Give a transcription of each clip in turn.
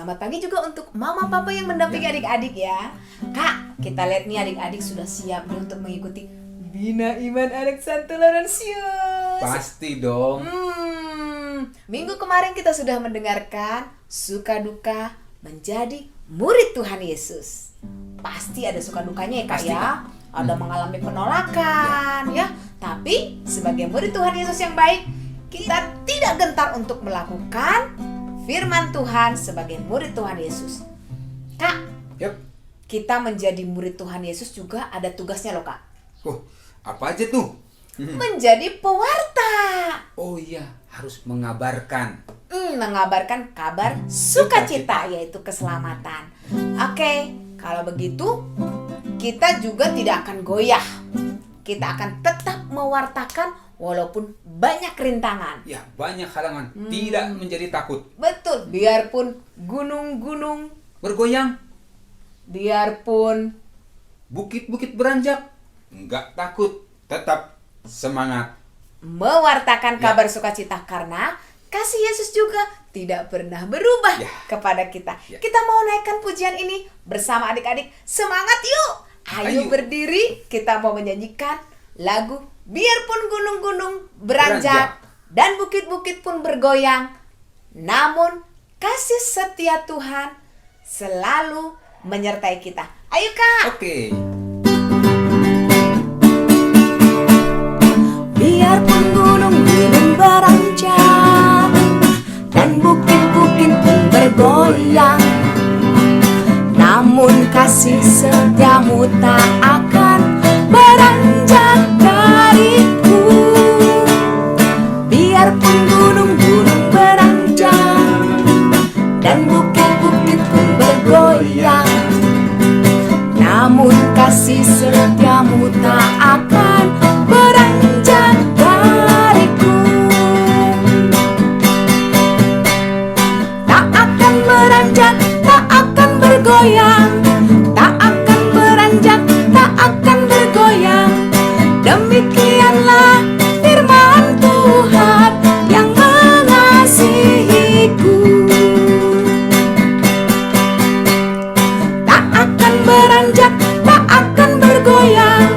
Selamat pagi juga untuk mama papa yang mendampingi adik-adik ya. Kak, kita lihat nih adik-adik sudah siap nih untuk mengikuti Bina Iman Anak Santo Laurentius. Pasti dong. Minggu kemarin kita sudah mendengarkan suka duka menjadi murid Tuhan Yesus. Pasti ada suka dukanya ya Kak. Pasti, ya. Kak. Ada mengalami penolakan ya. Tapi sebagai murid Tuhan Yesus yang baik, kita tidak gentar untuk melakukan firman Tuhan sebagai murid Tuhan Yesus. Kak, Yap. kita menjadi murid Tuhan Yesus juga ada tugasnya loh Kak. Apa aja tuh? Menjadi pewarta. Oh iya, harus mengabarkan. Mengabarkan kabar sukacita, yaitu keselamatan. Oke, kalau begitu kita juga tidak akan goyah. Kita akan tetap mewartakan walaupun banyak rintangan. Ya, banyak halangan. Tidak menjadi takut. Betul, biarpun gunung-gunung, Bergoyang, biarpun bukit-bukit beranjak. Enggak takut, tetap semangat. mewartakan Ya. kabar sukacita karena kasih Yesus juga tidak pernah berubah Ya. kepada kita. Ya. Kita mau naikkan pujian ini bersama adik-adik. Semangat yuk! Ayo Ayo. berdiri, kita mau menyanyikan lagu biarpun gunung-gunung beranjak dan bukit-bukit pun bergoyang, namun kasih setia Tuhan selalu menyertai kita. Ayo Kak! Oke. Biarpun gunung-gunung beranjak dan bukit-bukit pun bergoyang, namun kasih setiamu tak akan beranjak dariku. Biarpun gunung-gunung beranjak dan bukit-bukit pun bergoyang, namun kasih setiamu tak akan beranjak dariku. Tak akan beranjak, tak akan bergoyang, tak akan beranjak, tak akan bergoyang. Demikianlah firman Tuhan yang mengasihiku. Tak akan beranjak, tak akan bergoyang,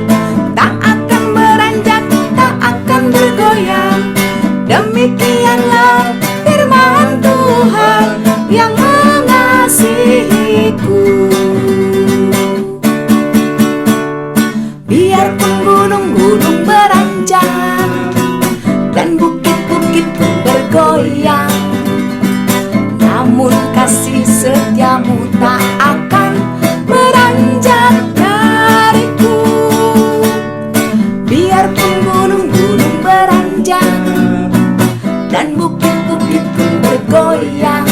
tak akan beranjak, tak akan bergoyang. Demikianlah firman Tuhan yang mengasihiku. Biarpun gunung-gunung beranjak dan bukit-bukit pun bergoyang, namun kasih setiamu tak akan beranjak dariku. Biarpun gunung-gunung beranjak dan bukit-bukit pun bergoyang,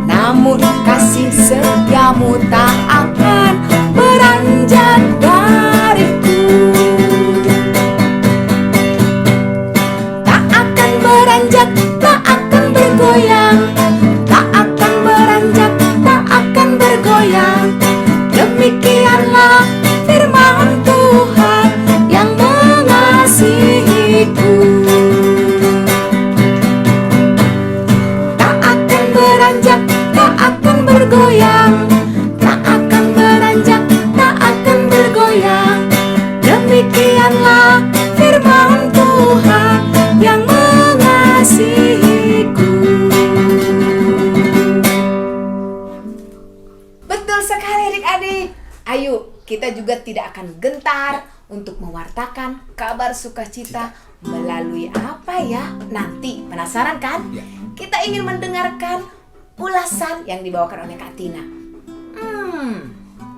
namun kasih setiamu tak akan beranjak dariku. Tak akan beranjak, tak akan bergoyang, tak akan beranjak, tak akan bergoyang. Demikianlah firman Tuhan yang mengasihiku. Tak akan beranjak, tak akan bergoyang, tak akan beranjak, tak akan bergoyang. Demikianlah firman Tuhan yang mengasihiku. Betul sekali adik-adik. Ayo, kita juga tidak akan gentar untuk mewartakan kabar sukacita melalui apa ya? Nanti penasaran kan? Ya. Kita ingin mendengarkan ulasan yang dibawakan oleh Kak Tina.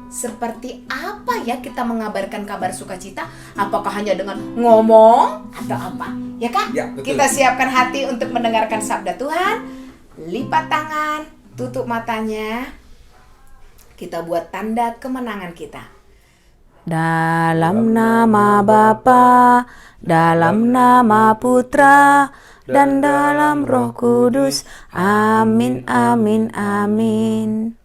Seperti apa ya kita mengabarkan kabar sukacita? Apakah hanya dengan ngomong atau apa? Ya Kak? Ya, betul. Kita siapkan hati untuk mendengarkan sabda Tuhan. Lipat tangan, tutup matanya. Kita buat tanda kemenangan kita. Dalam nama Bapa, dalam nama Putra, dan dalam Roh Kudus. Amin, amin, amin.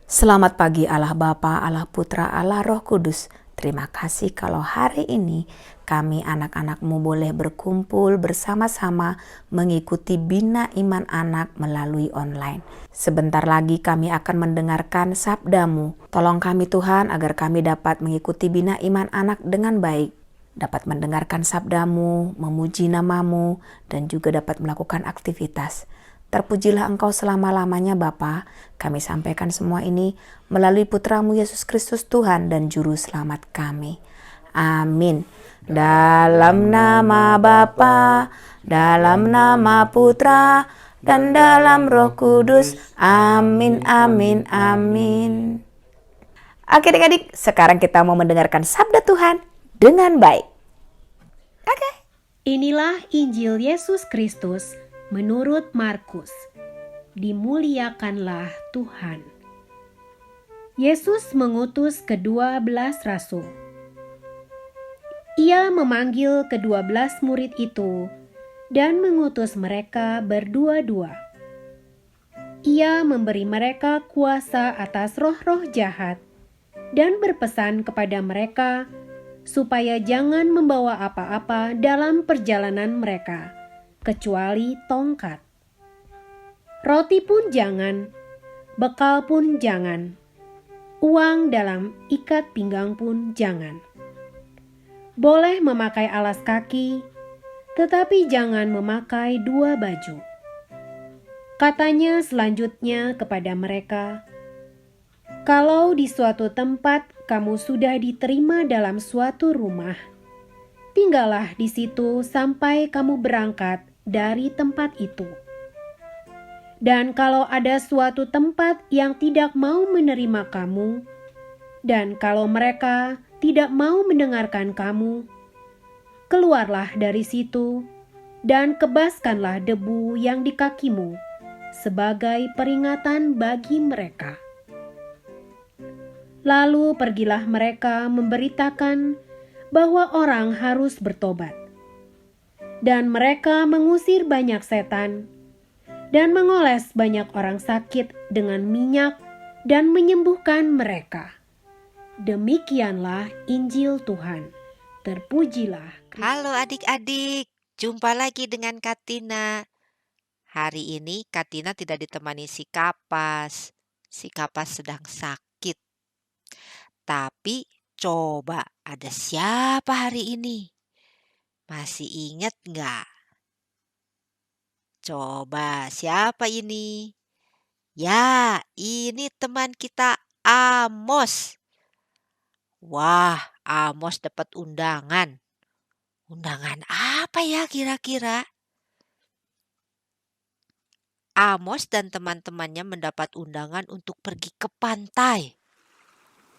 Selamat pagi Allah Bapa, Allah Putra, Allah Roh Kudus. Terima kasih kalau hari ini kami anak-anak-Mu boleh berkumpul bersama-sama mengikuti Bina Iman Anak melalui online. Sebentar lagi kami akan mendengarkan sabda-Mu. Tolong kami Tuhan agar kami dapat mengikuti Bina Iman Anak dengan baik. Dapat mendengarkan sabda-Mu, memuji nama-Mu, dan juga dapat melakukan aktivitas. Terpujilah Engkau selama-lamanya Bapa. Kami sampaikan semua ini melalui Putra-Mu Yesus Kristus Tuhan dan Juru Selamat kami. Amin. Dalam nama Bapa, dalam nama Putra, dan dalam Roh Kudus. Amin, amin, amin. Oke adik-adik, sekarang kita mau mendengarkan sabda Tuhan dengan baik. Oke. Inilah Injil Yesus Kristus menurut Markus. Dimuliakanlah Tuhan. Yesus mengutus ke-12 rasul. Ia memanggil ke-12 murid itu dan mengutus mereka berdua-dua. Ia memberi mereka kuasa atas roh-roh jahat dan berpesan kepada mereka supaya jangan membawa apa-apa dalam perjalanan mereka, kecuali tongkat. Roti pun jangan, bekal pun jangan, uang dalam ikat pinggang pun jangan. Boleh memakai alas kaki, tetapi jangan memakai 2 baju. Katanya selanjutnya kepada mereka, kalau di suatu tempat kamu sudah diterima dalam suatu rumah, tinggallah di situ sampai kamu berangkat dari tempat itu. Dan kalau ada suatu tempat yang tidak mau menerima kamu, dan kalau mereka tidak mau mendengarkan kamu, keluarlah dari situ dan kebaskanlah debu yang di kakimu sebagai peringatan bagi mereka. Lalu pergilah mereka memberitakan bahwa orang harus bertobat. Dan mereka mengusir banyak setan dan mengoles banyak orang sakit dengan minyak dan menyembuhkan mereka. Demikianlah Injil Tuhan. Terpujilah Kristus. Halo adik-adik, jumpa lagi dengan Katina. Hari ini Katina tidak ditemani si Kapas. Si Kapas sedang sakit. Tapi coba ada siapa hari ini? Masih ingat nggak? Coba siapa ini? Ya, ini teman kita Amos. Wah, Amos dapat undangan. Undangan apa ya kira-kira? Amos dan teman-temannya mendapat undangan untuk pergi ke pantai.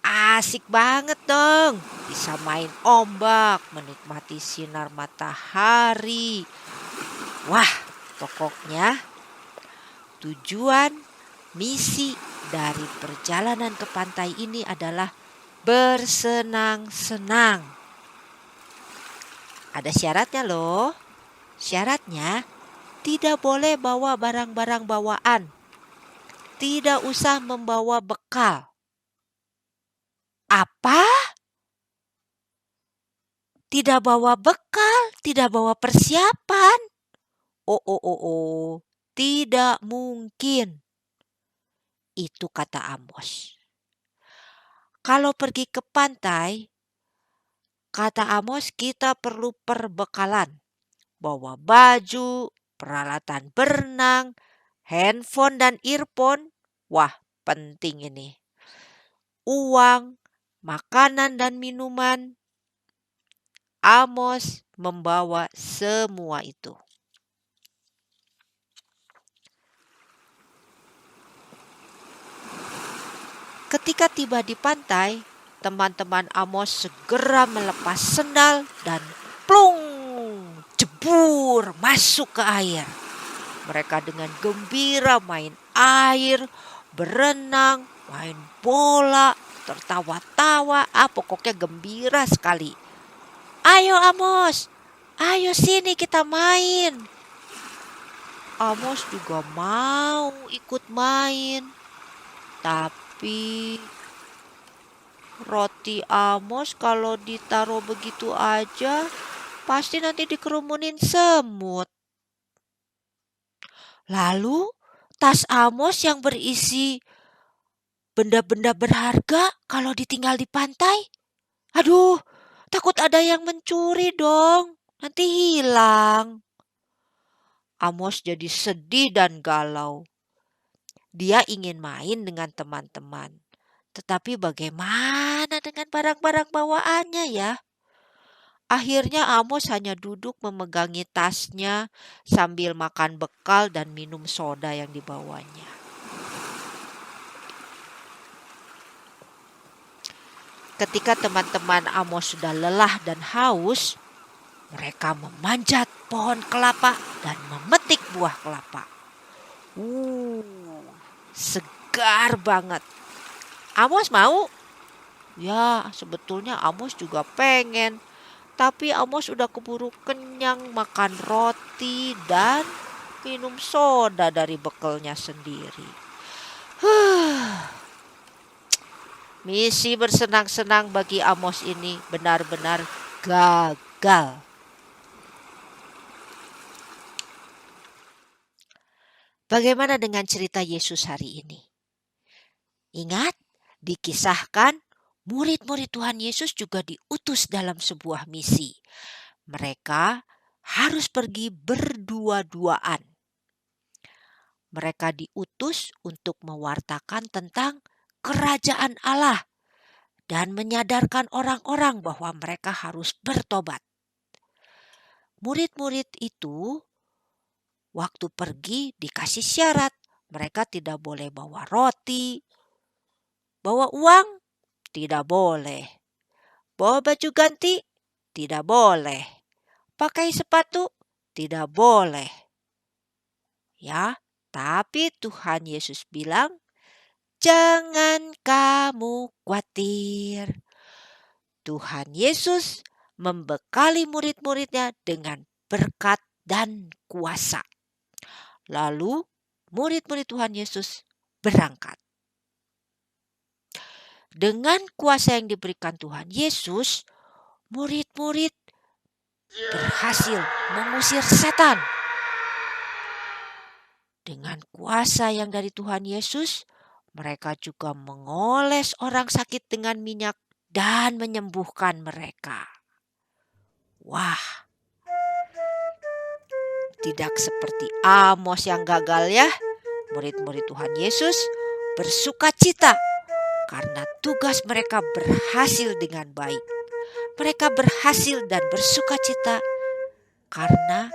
Asik banget dong. Bisa main ombak, menikmati sinar matahari. Wah, pokoknya tujuan misi dari perjalanan ke pantai ini adalah bersenang-senang. Ada syaratnya loh. Syaratnya tidak boleh bawa barang-barang bawaan. Tidak usah membawa bekal. Apa? Tidak bawa bekal, tidak bawa persiapan. Oh. Tidak mungkin. Itu kata Amos. Kalau pergi ke pantai, kata Amos, kita perlu perbekalan. Bawa baju, peralatan berenang, handphone dan earphone. Wah, penting ini. Uang, makanan dan minuman. Amos membawa semua itu. Ketika tiba di pantai, teman-teman Amos segera melepas sendal dan plung, jebur masuk ke air. Mereka dengan gembira main air, berenang, main bola, tertawa-tawa, pokoknya gembira sekali. Ayo Amos, ayo sini kita main. Amos juga mau ikut main, tapi Roti Amos kalau ditaruh begitu aja, pasti nanti dikerumunin semut. Lalu tas Amos yang berisi benda-benda berharga kalau ditinggal di pantai. Aduh, takut ada yang mencuri dong. Nanti hilang. Amos jadi sedih dan galau. Dia ingin main dengan teman-teman. Tetapi bagaimana dengan barang-barang bawaannya ya? Akhirnya Amos hanya duduk memegangi tasnya sambil makan bekal dan minum soda yang dibawanya. Ketika teman-teman Amos sudah lelah dan haus, mereka memanjat pohon kelapa dan memetik buah kelapa. Segar banget. Amos mau? Ya, sebetulnya Amos juga pengen. Tapi Amos udah keburu kenyang makan roti dan minum soda dari bekalnya sendiri. Misi bersenang-senang bagi Amos ini benar-benar gagal. Bagaimana dengan cerita Yesus hari ini? Ingat, dikisahkan murid-murid Tuhan Yesus juga diutus dalam sebuah misi. Mereka harus pergi berdua-duaan. Mereka diutus untuk mewartakan tentang kerajaan Allah dan menyadarkan orang-orang bahwa mereka harus bertobat. Murid-murid itu waktu pergi dikasih syarat. Mereka tidak boleh bawa roti, bawa uang, tidak boleh. Bawa baju ganti, tidak boleh. Pakai sepatu, tidak boleh. Ya, tapi Tuhan Yesus bilang, jangan kamu khawatir. Tuhan Yesus membekali murid-muridnya dengan berkat dan kuasa. Lalu murid-murid Tuhan Yesus berangkat. Dengan kuasa yang diberikan Tuhan Yesus, murid-murid berhasil mengusir setan. Dengan kuasa yang dari Tuhan Yesus, mereka juga mengoles orang sakit dengan minyak dan menyembuhkan mereka. Wah, tidak seperti Amos yang gagal ya. Murid-murid Tuhan Yesus bersukacita karena tugas mereka berhasil dengan baik. Mereka berhasil dan bersukacita karena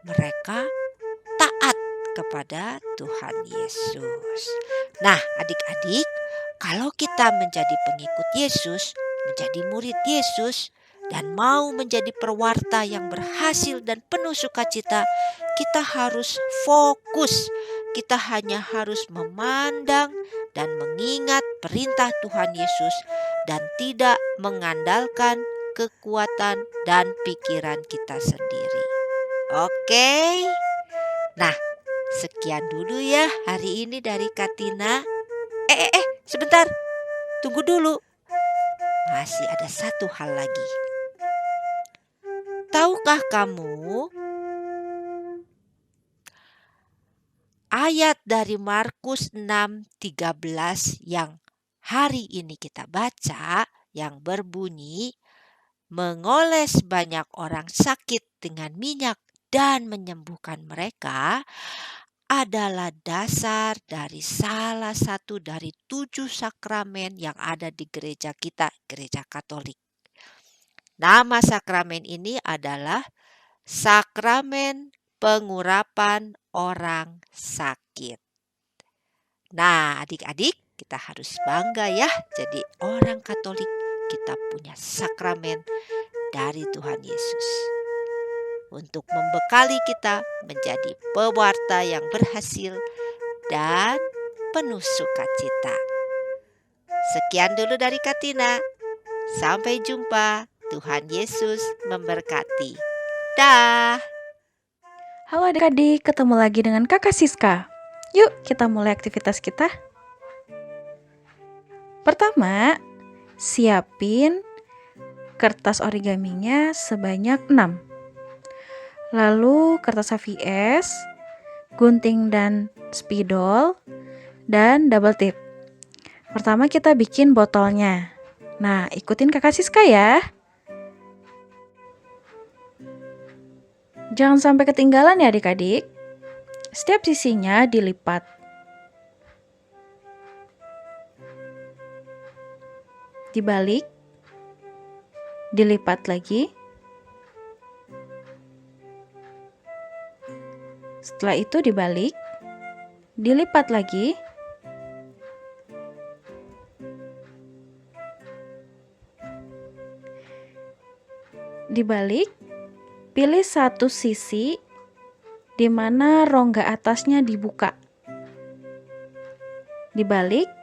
mereka taat kepada Tuhan Yesus. Nah, adik-adik, kalau kita menjadi pengikut Yesus, menjadi murid Yesus, dan mau menjadi pewarta yang berhasil dan penuh sukacita, kita harus fokus. Kita hanya harus memandang dan mengingat perintah Tuhan Yesus dan tidak mengandalkan kekuatan dan pikiran kita sendiri. Oke? Nah, sekian dulu ya hari ini dari Katina. Sebentar. Tunggu dulu. Masih ada satu hal lagi. Tahukah kamu ayat dari Markus 6:13 yang hari ini kita baca yang berbunyi, mengoles banyak orang sakit dengan minyak dan menyembuhkan mereka, adalah dasar dari salah satu dari 7 sakramen yang ada di gereja kita, gereja Katolik. Nama sakramen ini adalah sakramen pengurapan orang sakit. Nah, adik-adik, kita harus bangga ya jadi orang Katolik. Kita punya sakramen dari Tuhan Yesus untuk membekali kita menjadi pewarta yang berhasil dan penuh sukacita. Sekian dulu dari Katina. Sampai jumpa. Tuhan Yesus memberkati. Dah. Halo adik-adik, ketemu lagi dengan Kakak Siska. Yuk kita mulai aktivitas kita. Pertama, siapin kertas origaminya sebanyak 6. Lalu kertas HVS, gunting dan spidol, dan double tip. Pertama kita bikin botolnya. Nah, ikutin Kakak Siska ya. Jangan sampai ketinggalan ya adik-adik. Setiap sisinya dilipat. Dibalik. Dilipat lagi. Setelah itu dibalik. Dilipat lagi. Dibalik. Pilih satu sisi di mana rongga atasnya dibuka. Dibalik.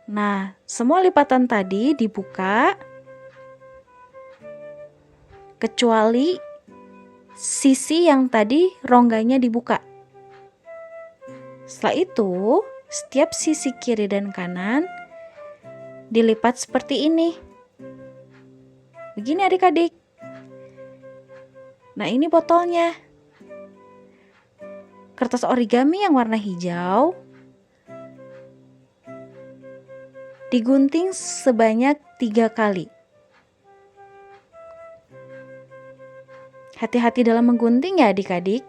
Nah, semua lipatan tadi dibuka kecuali sisi yang tadi rongganya dibuka. Setelah itu, setiap sisi kiri dan kanan dilipat seperti ini. Begini adik-adik. Nah, ini botolnya. Kertas origami yang warna hijau digunting sebanyak 3 kali. Hati-hati dalam menggunting ya adik-adik.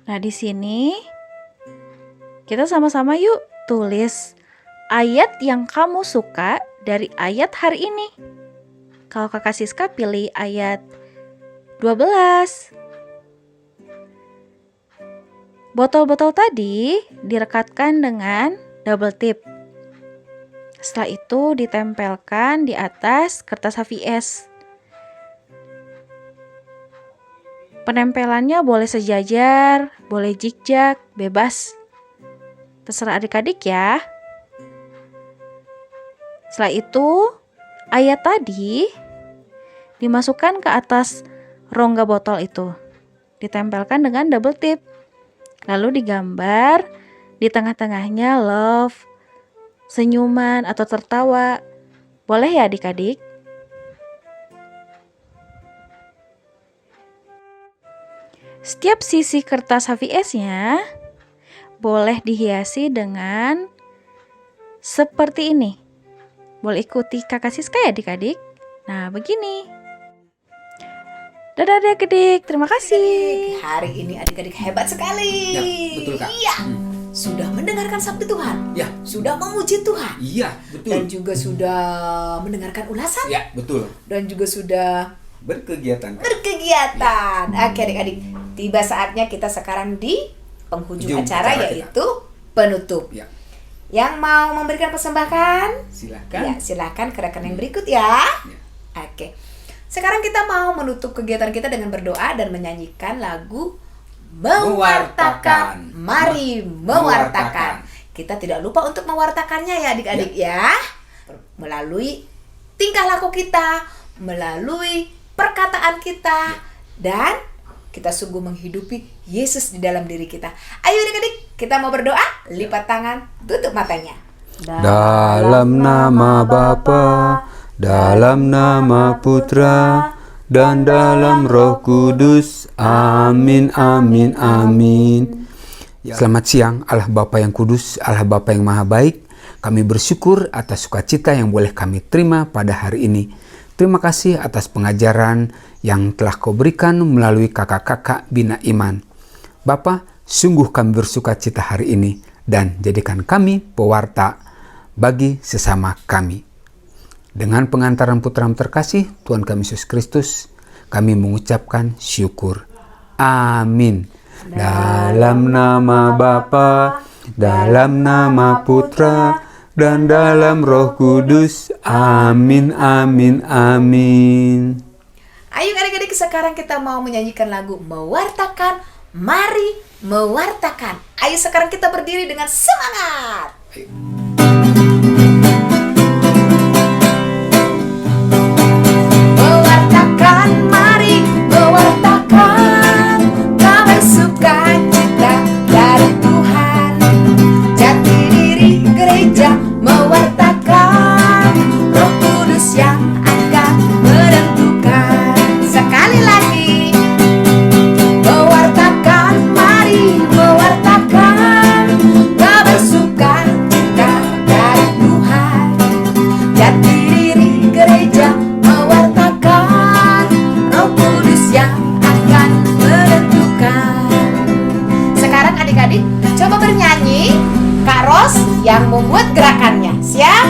Nah, di sini kita sama-sama yuk tulis ayat yang kamu suka dari ayat hari ini. Kalau Kakak Siska pilih ayat 12. Botol-botol tadi direkatkan dengan double tip. Setelah itu ditempelkan di atas kertas HVS. Penempelannya boleh sejajar, boleh zigzag, bebas. Terserah adik-adik ya. Setelah itu, ayat tadi dimasukkan ke atas rongga botol itu. Ditempelkan dengan double tip. Lalu digambar di tengah-tengahnya love, senyuman atau tertawa. Boleh ya adik-adik? Setiap sisi kertas HVS-nya boleh dihiasi dengan seperti ini. Boleh ikuti Kakak Siska ya adik-adik? Nah, begini. Dadah adik-adik, terima kasih. Hari ini adik-adik hebat sekali. Ya, betul, Kak. Iya. Sudah mendengarkan sabda Tuhan. Ya. Sudah memuji Tuhan. Iya, betul. Dan juga sudah mendengarkan ulasan. Ya, betul. Dan juga sudah Berkegiatan, Kak. berkegiatan. Oke adik-adik, tiba saatnya kita sekarang di penghujung Ujung acara acara kita. yaitu penutup. Ya, Yang mau memberikan persembahan, silakan. ya silahkan ke rekening berikut ya. Ya. Oke. Sekarang kita mau menutup kegiatan kita dengan berdoa dan menyanyikan lagu Mewartakan. Mari mewartakan. Kita tidak lupa untuk mewartakannya ya adik-adik ya. Melalui tingkah laku kita, melalui perkataan kita, dan kita sungguh menghidupi Yesus di dalam diri kita. Ayo adik-adik, kita mau berdoa. Lipat tangan, tutup matanya. Dalam nama Bapa, dalam nama Putra, dan dalam Roh Kudus. Amin, amin, amin. Selamat siang, Allah Bapa yang kudus, Allah Bapa yang maha baik. Kami bersyukur atas sukacita yang boleh kami terima pada hari ini. Terima kasih atas pengajaran yang telah Kau berikan melalui kakak-kakak Bina Iman. Bapa, sungguh kami bersukacita hari ini dan jadikan kami pewarta bagi sesama kami. Dengan pengantaran putra terkasih Tuhan kami Yesus Kristus, kami mengucapkan syukur. Amin. Dalam nama Bapa, dalam nama Putra, dan dalam Roh Kudus. Amin, amin, amin. Ayo adik-adik, sekarang kita mau menyanyikan lagu Mewartakan. Mari mewartakan. Ayo sekarang kita berdiri dengan semangat. Mewartakan, mari mewartakan kabar sukacita dari Tuhan. Jati diri gereja mewartakan Roh Kudus yang akan menentukan. Sekali lagi, mewartakan, mari mewartakan kabar sukacita dari Tuhan. Jati diri gereja mewartakan Roh Kudus yang akan menentukan. Sekarang adik-adik coba bernyanyi Kak Ros yang membuat gerakannya. Siap?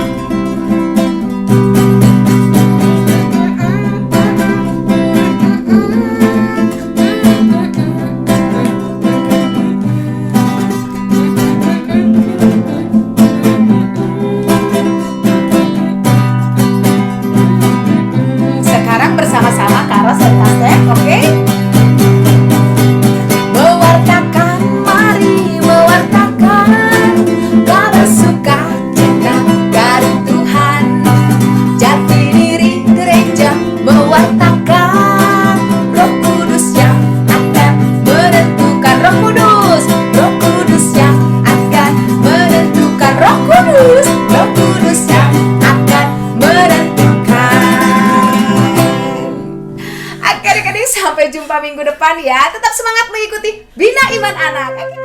Sekarang bersama-sama Kak Ros dan Kak Step, oke? Mewartakan, mari mewartakan kabar sukacita dari Tuhan. Jati diri gereja mewartakan Roh Kudus yang akan menentukan. Roh Kudus, Roh Kudus yang akan menentukan. Roh Kudus, Roh Kudus yang akan menentukan. Oke adik-adik, sampai jumpa minggu depan ya. Tetap semangat mengikuti Bina Iman Anak.